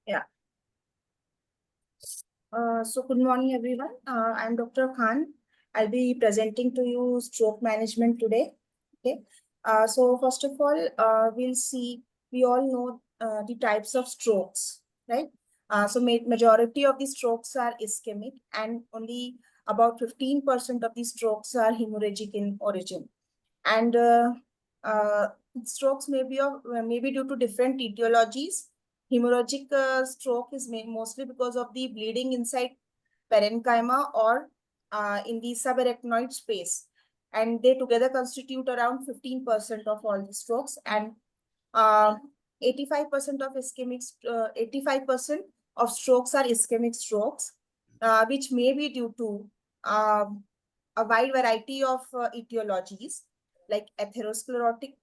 Yeah. So good morning, everyone. I'm Dr. Khan. I'll be presenting to you stroke management today. Okay. So first of all, we all know the types of strokes, right? So majority of the strokes are ischemic and only about 15% of the strokes are hemorrhagic in origin. And uh, strokes may be due to different etiologies. Hemorrhagic stroke is mostly because of the bleeding inside parenchyma or in the subarachnoid space, and they together constitute around 15% of all the strokes. And 85% of 85% of strokes are ischemic strokes, which may be due to a wide variety of etiologies like atherosclerotic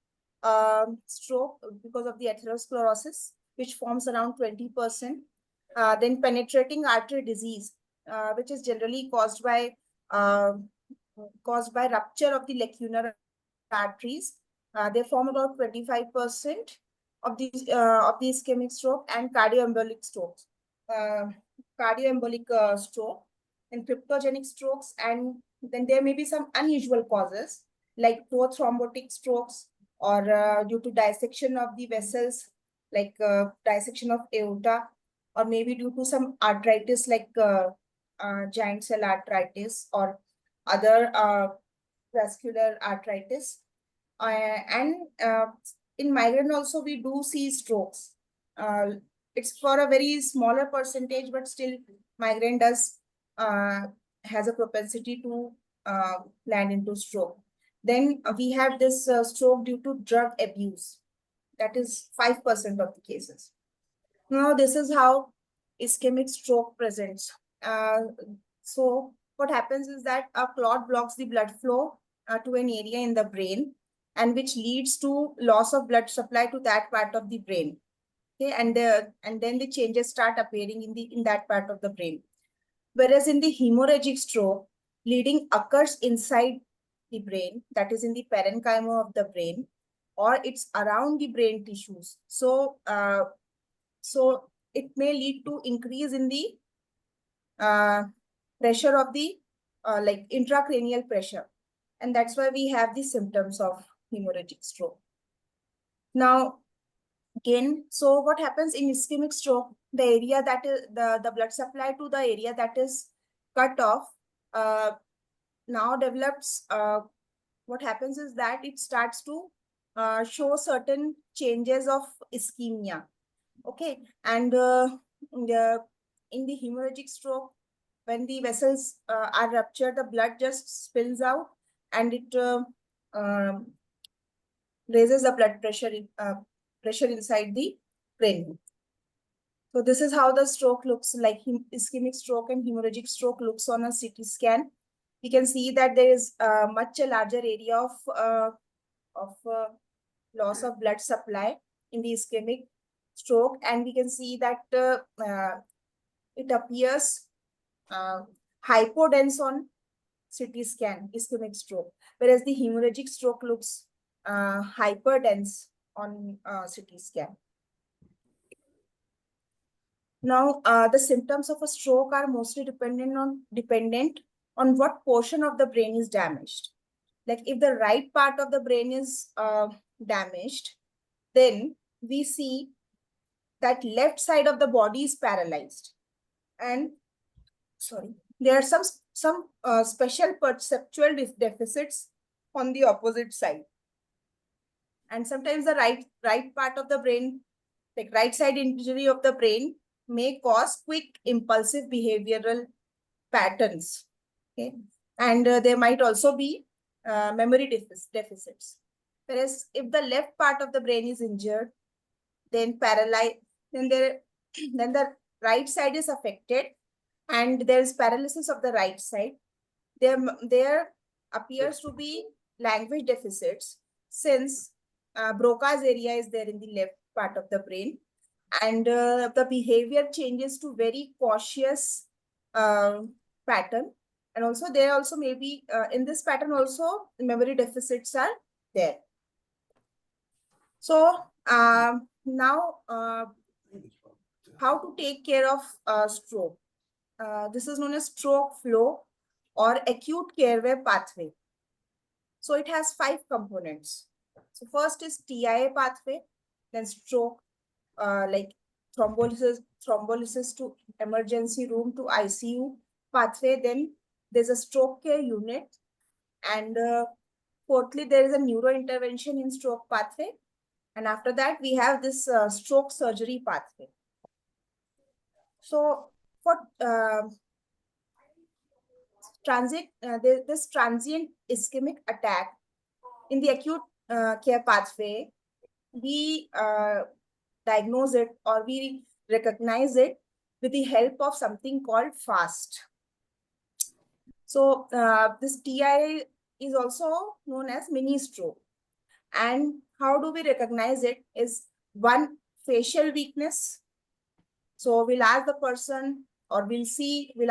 stroke because of the atherosclerosis, which forms around 20%. Then penetrating artery disease, which is generally uh, caused by rupture of the lacunar arteries. They form about 25% of the ischemic stroke. And cardioembolic strokes, uh, cardioembolic stroke, and cryptogenic strokes. And then there may be some unusual causes like thrombotic strokes or due to dissection of the vessels, like dissection of aorta, or maybe due to some arthritis like giant cell arthritis or other vascular arthritis. And in migraine also we do see strokes. Uh, it's for a very smaller percentage, but still migraine does has a propensity to land into stroke. Then we have this stroke due to drug abuse. That is 5% of the cases. Now this is how ischemic stroke presents. So what happens is that a clot blocks the blood flow to an area in the brain, and which leads to loss of blood supply to that part of the brain. Okay, and then the changes start appearing in that part of the brain. Whereas in the hemorrhagic stroke, bleeding occurs inside the brain, that is in the parenchyma of the brain, or it's around the brain tissues. So it may lead to increase in the pressure of the like intracranial pressure. And that's why we have the symptoms of hemorrhagic stroke. Now, again, so what happens in ischemic stroke, the area that is the blood supply to the area that is cut off now develops, what happens is that it starts to show certain changes of ischemia. Okay, and in the hemorrhagic stroke, when the vessels are ruptured, the blood just spills out, and it um, raises the blood pressure inside the brain. So this is how the stroke looks like. Ischemic stroke and hemorrhagic stroke looks on a CT scan. We can see that there is much a larger area of loss of blood supply in the ischemic stroke, and we can see that it appears hypodense on CT scan, ischemic stroke, whereas the hemorrhagic stroke looks hyperdense on CT scan. Now, the symptoms of a stroke are mostly dependent on what portion of the brain is damaged. Like if the right part of the brain is damaged, then we see that left side of the body is paralyzed. And sorry, there are some special perceptual deficits on the opposite side. And sometimes the right part of the brain, like right side injury of the brain, may cause quick impulsive behavioral patterns. Okay, and there might also be memory deficits. Whereas if the left part of the brain is injured, then paralyzed, then there then the right side is affected, and there is paralysis of the right side. There appears to be language deficits, since Broca's area is there in the left part of the brain, and the behavior changes to very cautious pattern. And also there also maybe in this pattern also memory deficits are there. So now how to take care of stroke. This is known as stroke flow or acute care wave pathway. So it has 5 components. So first is TIA pathway, then stroke, like thrombolysis to emergency room to ICU pathway. Then there's a stroke care unit. And fourthly, there is a neurointervention in stroke pathway. And after that, we have this stroke surgery pathway. So for this transient ischemic attack in the acute care pathway, we diagnose it or we recognize it with the help of something called FAST. So this TIA is also known as mini stroke. And how do we recognize it is one, facial weakness. So we'll ask the person or we'll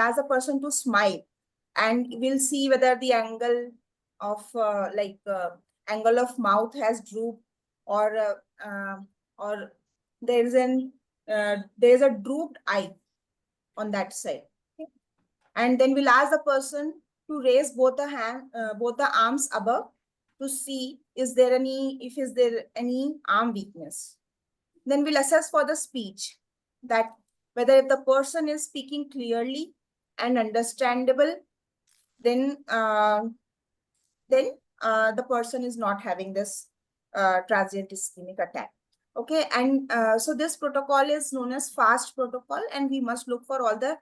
ask the person to smile and we'll see whether the angle of angle of mouth has drooped or there's a drooped eye on that side. Okay. And then we'll ask the person to raise both the arms above to see is there any arm weakness. Then we'll assess for the speech, that whether if the person is speaking clearly and understandable, then the person is not having this transient ischemic attack. Okay, and so this protocol is known as FAST protocol, and we must look for all the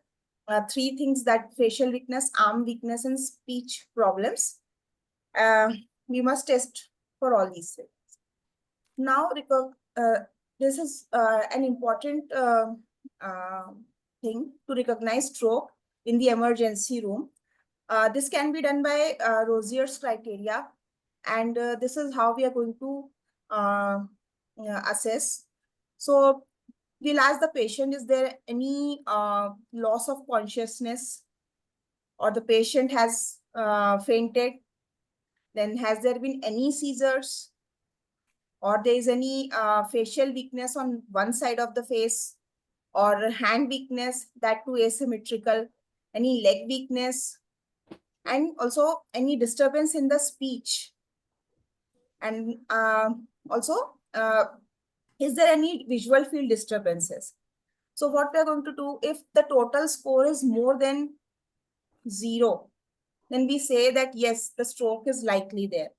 3 things, that facial weakness, arm weakness, and speech problems. We must test for all these things. Now, this is an important thing to recognize stroke in the emergency room. This can be done by Rozier's criteria, and this is how we are going to assess. So we'll ask the patient, is there any loss of consciousness, or the patient has fainted? Then has there been any seizures, or there is any facial weakness on one side of the face, or hand weakness, that too asymmetrical, any leg weakness, and also any disturbance in the speech. And also, is there any visual field disturbances? So what we are going to do, if the total score is more than 0, then we say that yes, the stroke is likely there.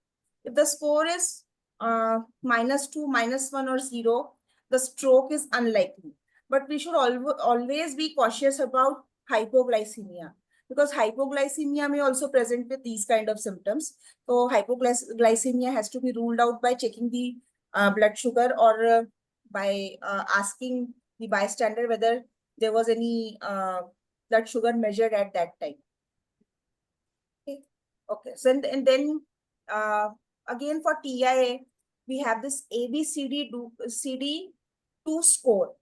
If the score is -2, -1, or 0, the stroke is unlikely. But we should always be cautious about hypoglycemia, because hypoglycemia may also present with these kind of symptoms. So hypoglycemia has to be ruled out by checking the blood sugar, or by asking the bystander whether there was any blood sugar measured at that time. Okay, so and then again for TIA, we have this ABCD2 score.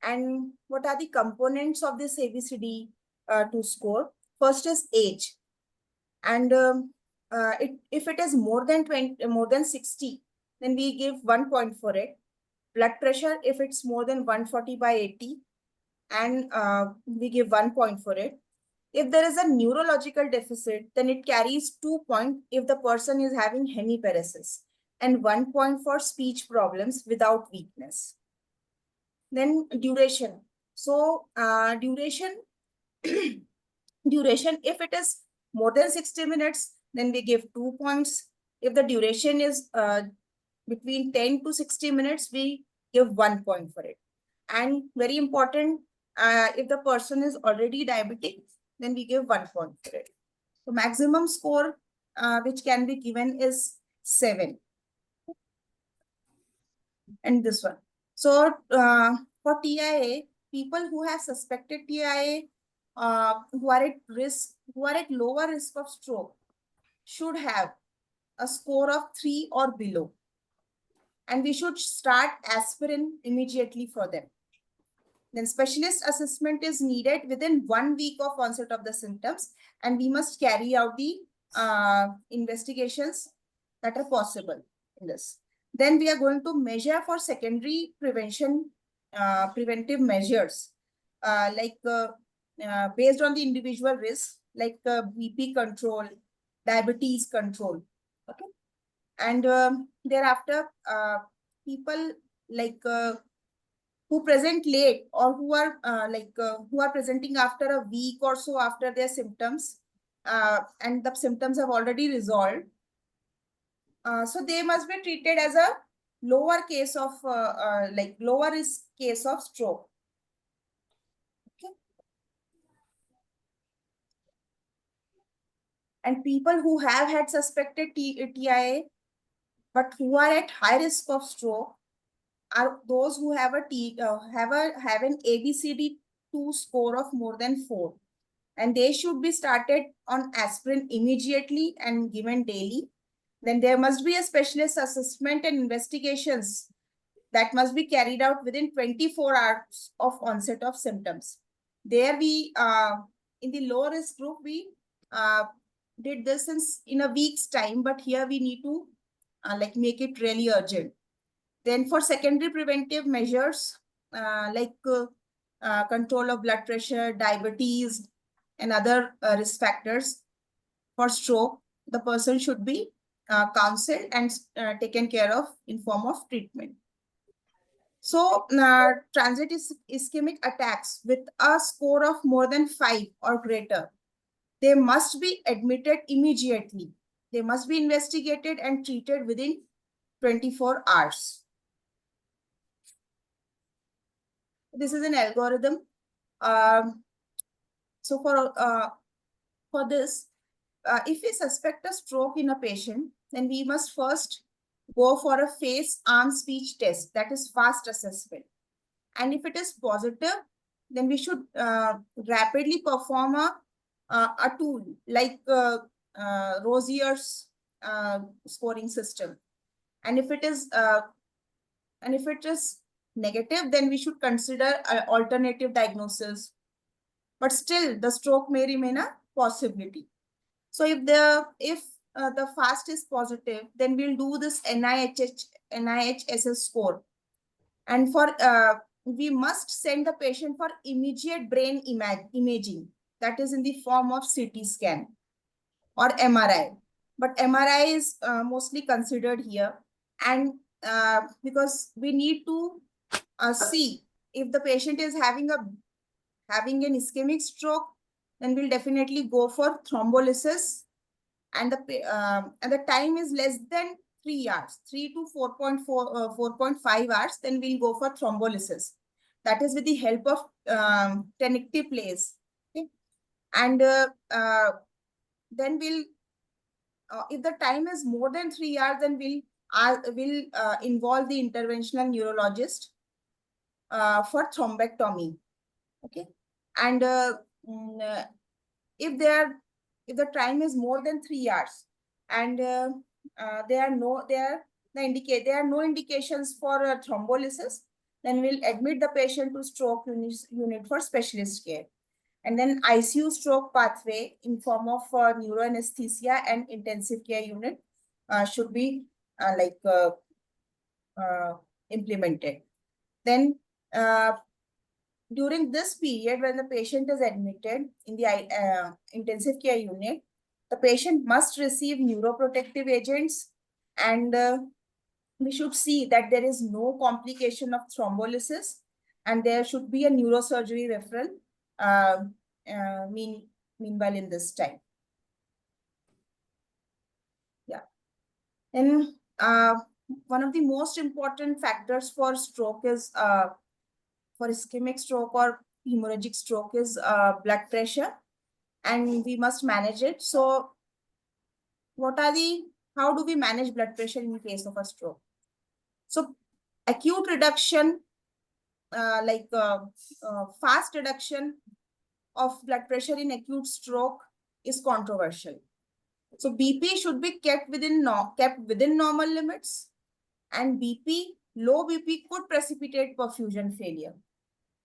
And what are the components of this ABCD2 score? First is age, and if it is more than 60, then we give 1 point for it. Blood pressure, if it's more than 140/80, and we give 1 point for it. If there is a neurological deficit, then it carries 2 points if the person is having hemiparesis, and 1 point for speech problems without weakness. Then duration. So duration, if it is more than 60 minutes, then we give 2 points. If the duration is between 10 to 60 minutes, we give 1 point for it. And very important, if the person is already diabetic, then we give 1 point for it. So maximum score which can be given is 7. And this one. So for TIA, people who have suspected TIA, who are at lower risk of stroke, should have a score of 3 or below. And we should start aspirin immediately for them. Then specialist assessment is needed within 1 week of onset of the symptoms, and we must carry out the investigations that are possible in this. Then we are going to measure for secondary prevention preventive measures, based on the individual risk, like BP control, diabetes control. Okay. And thereafter, people like who present late, or who are presenting after a week or so after their symptoms, and the symptoms have already resolved. So they must be treated as a lower case of lower risk case of stroke. Okay. And people who have had suspected TIA but who are at high risk of stroke are those who have have an ABCD2 score of more than 4, and they should be started on aspirin immediately and given daily. Then there must be a specialist assessment and investigations that must be carried out within 24 hours of onset of symptoms. There we, in the low risk group, we did this in a week's time, but here we need to make it really urgent. Then for secondary preventive measures, control of blood pressure, diabetes, and other risk factors for stroke, the person should be counseled and taken care of in form of treatment. So transient ischemic attacks with a score of more than 5 or greater, they must be admitted immediately. They must be investigated and treated within 24 hours. This is an algorithm. So for this, if we suspect a stroke in a patient, then we must first go for a face arm speech test, that is fast assessment. And if it is positive, then we should rapidly perform a tool like Rozier's scoring system. And if it is negative, then we should consider alternative diagnosis. But still, the stroke may remain a possibility. So if the fast is positive, then we'll do this NIHSS score. And for we must send the patient for immediate brain imaging, that is in the form of CT scan or MRI. But MRI is mostly considered here, and because we need to see if the patient is having an ischemic stroke, then we'll definitely go for thrombolysis, and the time is less than 3 hours, 3 to 4.5 hours, then we'll go for thrombolysis. That is with the help of tenecteplase. Okay? And then we'll, if the time is more than 3 hours, then we'll involve the interventional neurologist for thrombectomy. Okay. And if the time is more than 3 hours and there are no indications for thrombolysis, then we'll admit the patient to stroke unit for specialist care. And then ICU stroke pathway in form of neuroanesthesia and intensive care unit should be implemented. Then during this period, when the patient is admitted in the intensive care unit, the patient must receive neuroprotective agents, and we should see that there is no complication of thrombolysis, and there should be a neurosurgery referral meanwhile in this time. Yeah. And one of the most important factors for stroke is for ischemic stroke or hemorrhagic stroke is blood pressure, and we must manage it. So how do we manage blood pressure in case of a stroke? So acute reduction, fast reduction of blood pressure in acute stroke is controversial. So BP should be kept within normal limits, and low BP could precipitate perfusion failure.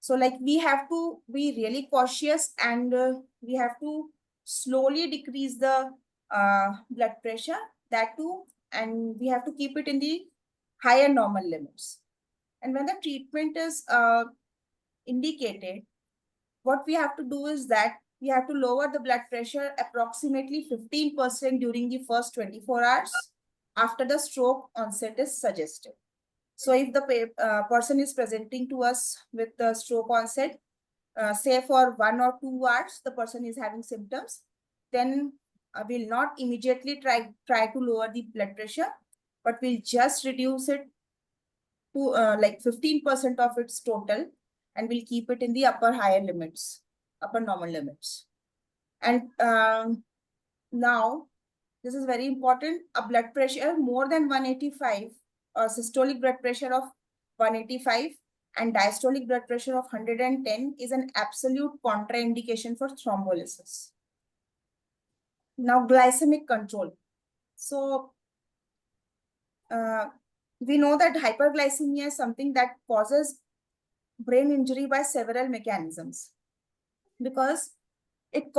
So we have to be really cautious, and we have to slowly decrease the blood pressure, that too, and we have to keep it in the higher normal limits. And when the treatment is indicated, what we have to do is that we have to lower the blood pressure approximately 15% during the first 24 hours after the stroke onset is suggested. So if the person is presenting to us with the stroke onset, say for 1 or 2 hours, the person is having symptoms, then we'll not immediately try to lower the blood pressure, but we'll just reduce it to like 15% of its total, and we'll keep it in the upper normal limits. And now, this is very important, a blood pressure more than 185, systolic blood pressure of 185 and diastolic blood pressure of 110 is an absolute contraindication for thrombolysis. Now, glycemic control. So, we know that hyperglycemia is something that causes brain injury by several mechanisms, because it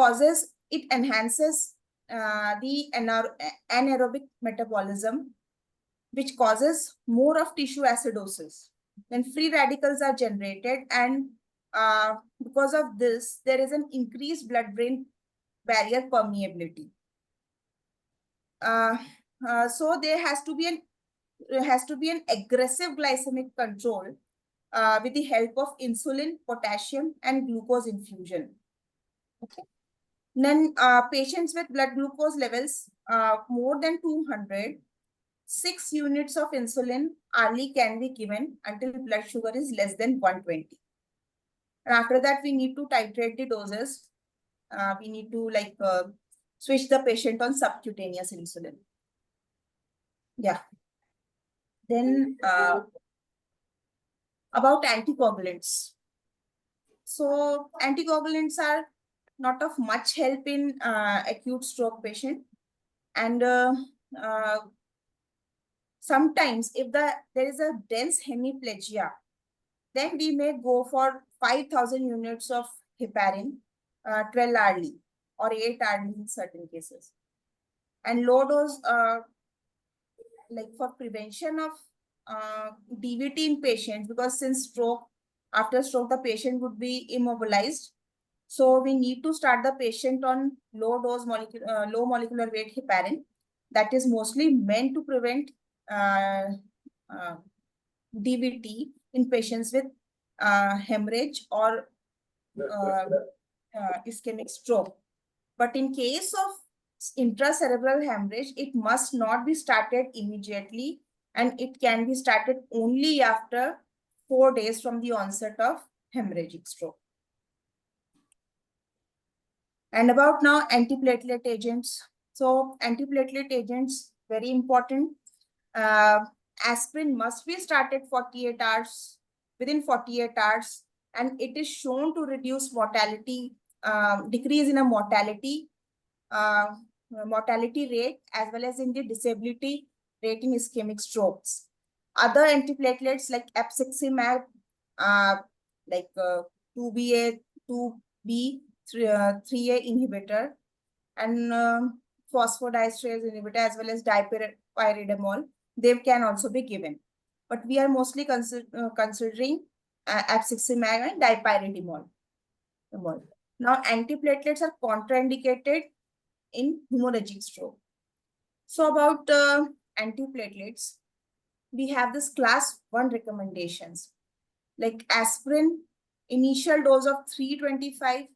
enhances the anaerobic metabolism, which causes more of tissue acidosis. Then free radicals are generated, and because of this, there is an increased blood-brain barrier permeability. So there has to be an aggressive glycemic control with the help of insulin, potassium, and glucose infusion. Okay. Then patients with blood glucose levels more than 200, 6 units of insulin hourly can be given until blood sugar is less than 120. And after that, we need to titrate the doses. We need to switch the patient on subcutaneous insulin. Yeah. Then about anticoagulants. So anticoagulants are not of much help in acute stroke patient, and sometimes if there is a dense hemiplegia, then we may go for 5,000 units of heparin 12 hourly or 8 hourly in certain cases. And low dose, like for prevention of DVT in patients, because after stroke, the patient would be immobilized. So we need to start the patient on low molecular weight heparin. That is mostly meant to prevent DVT in patients with hemorrhage or ischemic stroke. But in case of intracerebral hemorrhage, it must not be started immediately, and it can be started only after 4 days from the onset of hemorrhagic stroke. And about now antiplatelet agents. So antiplatelet agents, very important. Aspirin must be started within 48 hours, and it is shown to reduce mortality, decrease in a mortality rate, as well as in the disability rate in ischemic strokes. Other antiplatelets like abciximab, 2BA, 2B, 3A inhibitor, and phosphodiesterase inhibitor, as well as dipyridamole, they can also be given. But we are mostly considering abciximab and dipyridamole. Now, antiplatelets are contraindicated in hemorrhagic stroke. So about antiplatelets, we have this class 1 recommendations, like aspirin, initial dose of 325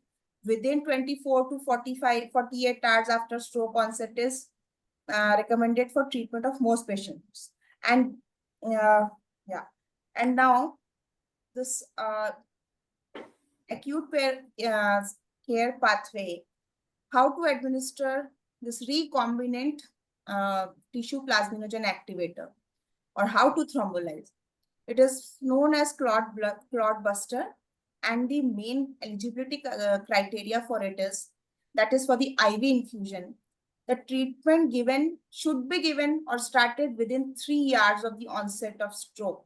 within 24 to 48 hours after stroke onset is recommended for treatment of most patients. And and now this acute care pathway, how to administer this recombinant tissue plasminogen activator, or how to thrombolyze. It is known as clot buster, and the main eligibility criteria for it is, that is for the IV infusion, the treatment should be given or started within 3 hours of the onset of stroke.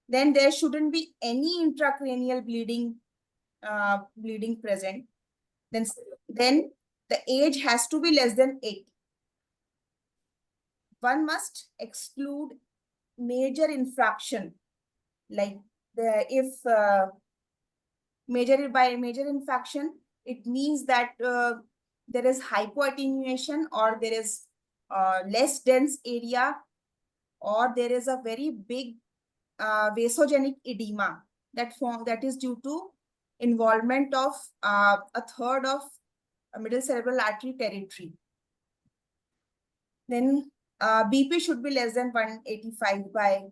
Then there shouldn't be any intracranial bleeding present. Then the age has to be less than 8. One must exclude major infraction Like if major infarction, it means that there is hypoattenuation, or there is less dense area, or there is a very big vasogenic edema that is due to involvement of a third of middle cerebral artery territory. Then BP should be less than 185 by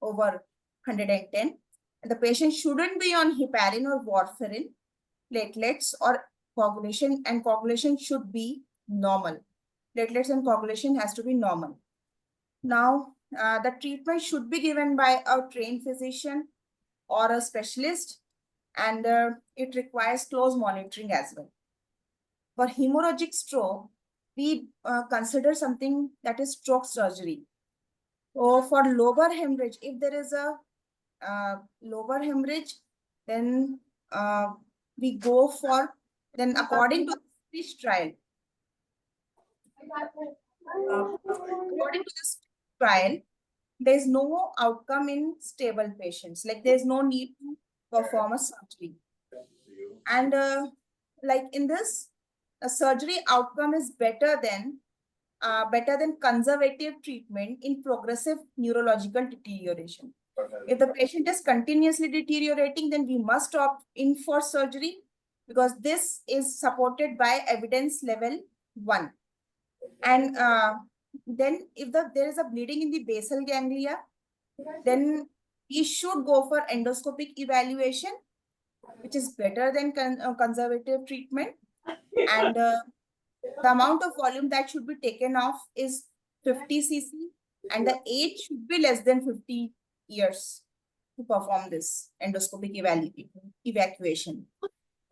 over 110. And the patient shouldn't be on heparin or warfarin, platelets or coagulation, and coagulation should be normal. Platelets and coagulation has to be normal. Now, the treatment should be given by a trained physician or a specialist, and it requires close monitoring as well. For hemorrhagic stroke, we consider something that is stroke surgery. Or for lobar hemorrhage, if there is a lobar hemorrhage, then we go for, then according to this trial, there is no outcome in stable patients. Like there is no need to perform a surgery. And like in this, a surgery outcome is better than conservative treatment in progressive neurological deterioration. If the patient is continuously deteriorating, then we must opt in for surgery, because this is supported by evidence level 1. And then if there is a bleeding in the basal ganglia, then we should go for endoscopic evaluation, which is better than conservative treatment. And the amount of volume that should be taken off is 50 cc, and the age should be less than 50 years to perform this endoscopic evacuation.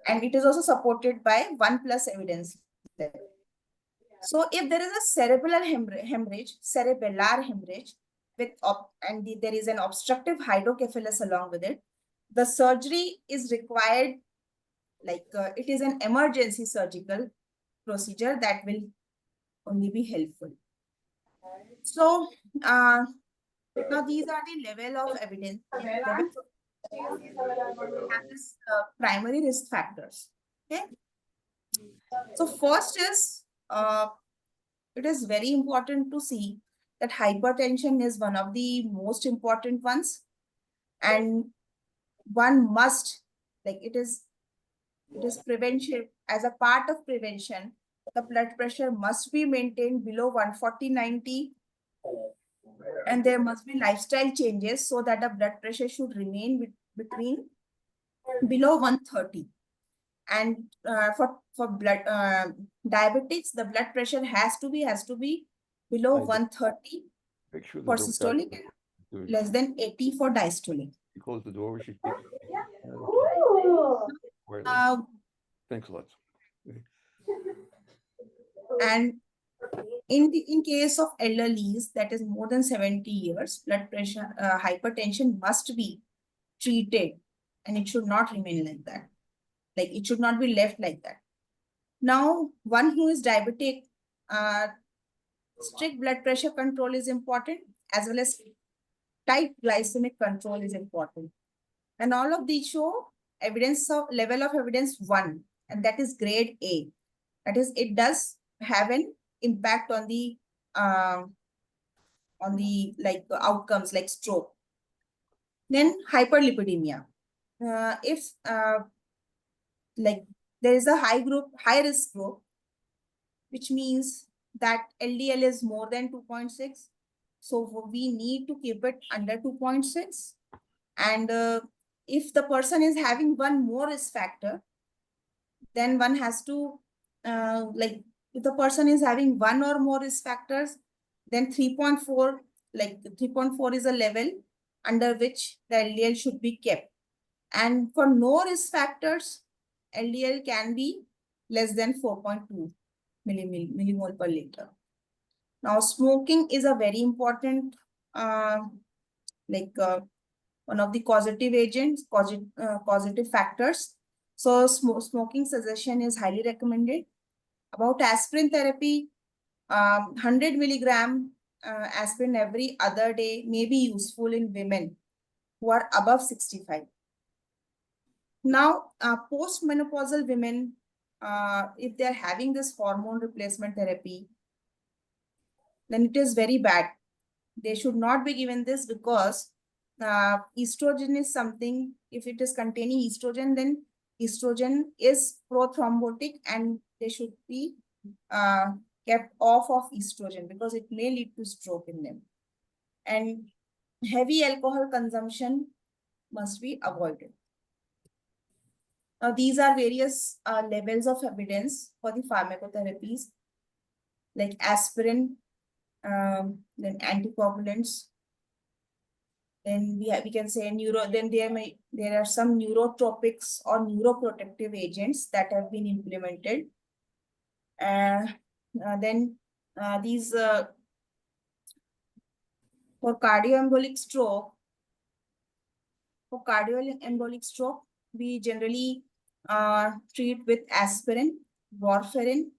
And it is also supported by 1+ evidence. So if there is a cerebellar hemorrhage, with there is an obstructive hydrocephalus along with it, the surgery is required. Like it is an emergency surgical procedure that will only be helpful. So now these are the level of evidence. Primary risk factors. Okay. So first is it is very important to see that hypertension is one of the most important ones, and one must, like it is prevention. As a part of prevention, the blood pressure must be maintained below 140/90, and there must be lifestyle changes so that the blood pressure should remain between below 130. And for blood diabetics, the blood pressure has to be below 130 for systolic, less than 80 for diastolic. You close the door. She thanks a lot. And in case of elderlies, that is more than 70 years, blood pressure, hypertension must be treated, and it should not remain like that. Like it should not be left like that. Now, one who is diabetic, strict blood pressure control is important, as well as tight glycemic control is important. And all of these show evidence of level of evidence 1, and that is grade A. That is, it does have an impact on the like outcomes like stroke. Then hyperlipidemia. If like there is a high risk group, which means that LDL is more than 2.6. So we need to keep it under 2.6. And if the person is having one more risk factor, then one has to, like if the person is having one or more risk factors, then 3.4, like 3.4 is a level under which the LDL should be kept. And for no risk factors, LDL can be less than 4.2 millimole per liter. Now, smoking is a very important, one of the causative agents, causative factors. So smoking cessation is highly recommended. About aspirin therapy, 100 milligram aspirin every other day may be useful in women who are above 65. Now, postmenopausal women, if they're having this hormone replacement therapy, then it is very bad. They should not be given this because estrogen is something, if it is containing estrogen, then estrogen is prothrombotic and they should be kept off of estrogen because it may lead to stroke in them. And heavy alcohol consumption must be avoided. Now, these are various levels of evidence for the pharmacotherapies like aspirin, then anticoagulants. Then we can say then there are some neurotropics or neuroprotective agents that have been implemented. Then these for cardioembolic stroke, we generally treat with aspirin, warfarin,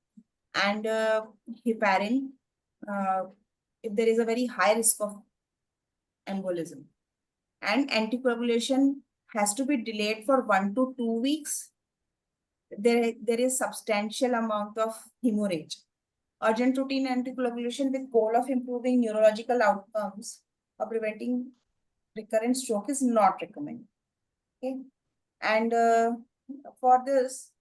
and heparin if there is a very high risk of embolism. And anticoagulation has to be delayed for 1 to 2 weeks. There is substantial amount of hemorrhage. Urgent routine anticoagulation with goal of improving neurological outcomes or preventing recurrent stroke is not recommended. Okay, and for this,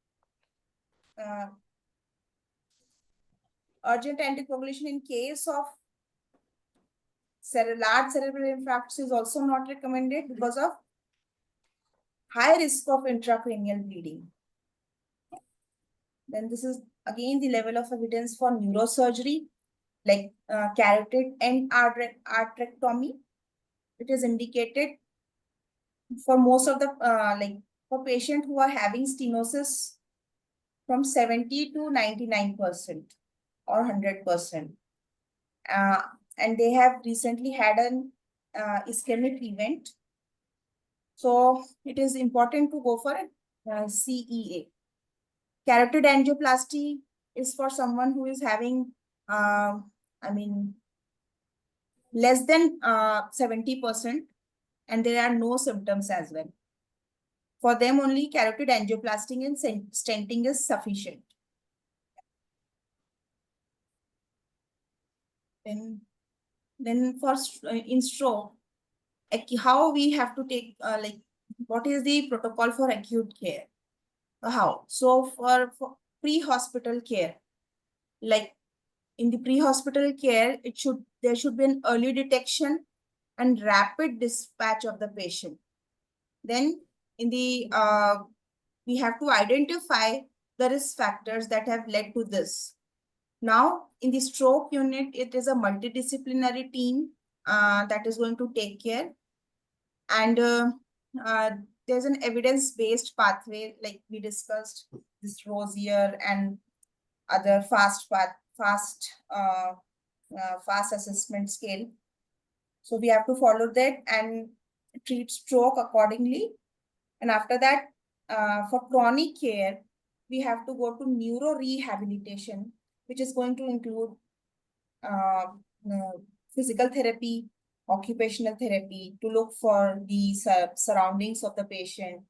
urgent anticoagulation in case of large cerebral infarcts is also not recommended because of high risk of intracranial bleeding. Then this is again the level of evidence for neurosurgery, like carotid endarterectomy. It is indicated for most of the for patients who are having stenosis from 70 to 99% or 100%. And they have recently had an ischemic event. So it is important to go for a CEA. Carotid angioplasty is for someone who is having, less than 70%, and there are no symptoms as well. For them, only carotid angioplasty and stenting is sufficient. Then for in stroke, how we have to take, what is the protocol for acute care? How? So for pre-hospital care, like in the pre-hospital care, there should be an early detection and rapid dispatch of the patient. Then in the we have to identify the risk factors that have led to this. Now, in the stroke unit, it is a multidisciplinary team that is going to take care. And there's an evidence-based pathway, like we discussed, this Rosier and other fast assessment scale. So we have to follow that and treat stroke accordingly. And after that, for chronic care, we have to go to neuro-rehabilitation, which is going to include physical therapy, occupational therapy, to look for the surroundings of the patient.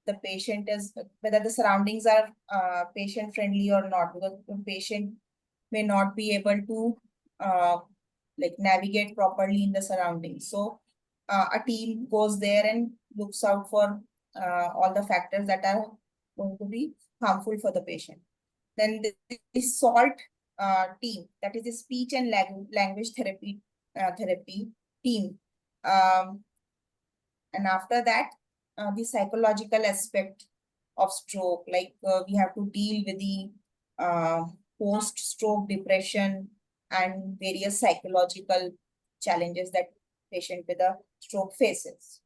Whether the surroundings are patient friendly or not, because the patient may not be able to navigate properly in the surroundings. So a team goes there and looks out for all the factors that are going to be harmful for the patient. Then the SALT team, that is the speech and language therapy team. And after that, the psychological aspect of stroke, like we have to deal with the post-stroke depression and various psychological challenges that patient with a stroke faces.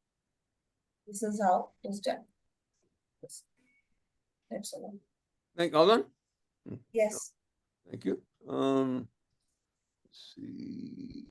This is how it is done. That's all. Hold on. Yes. Thank you. Let's see.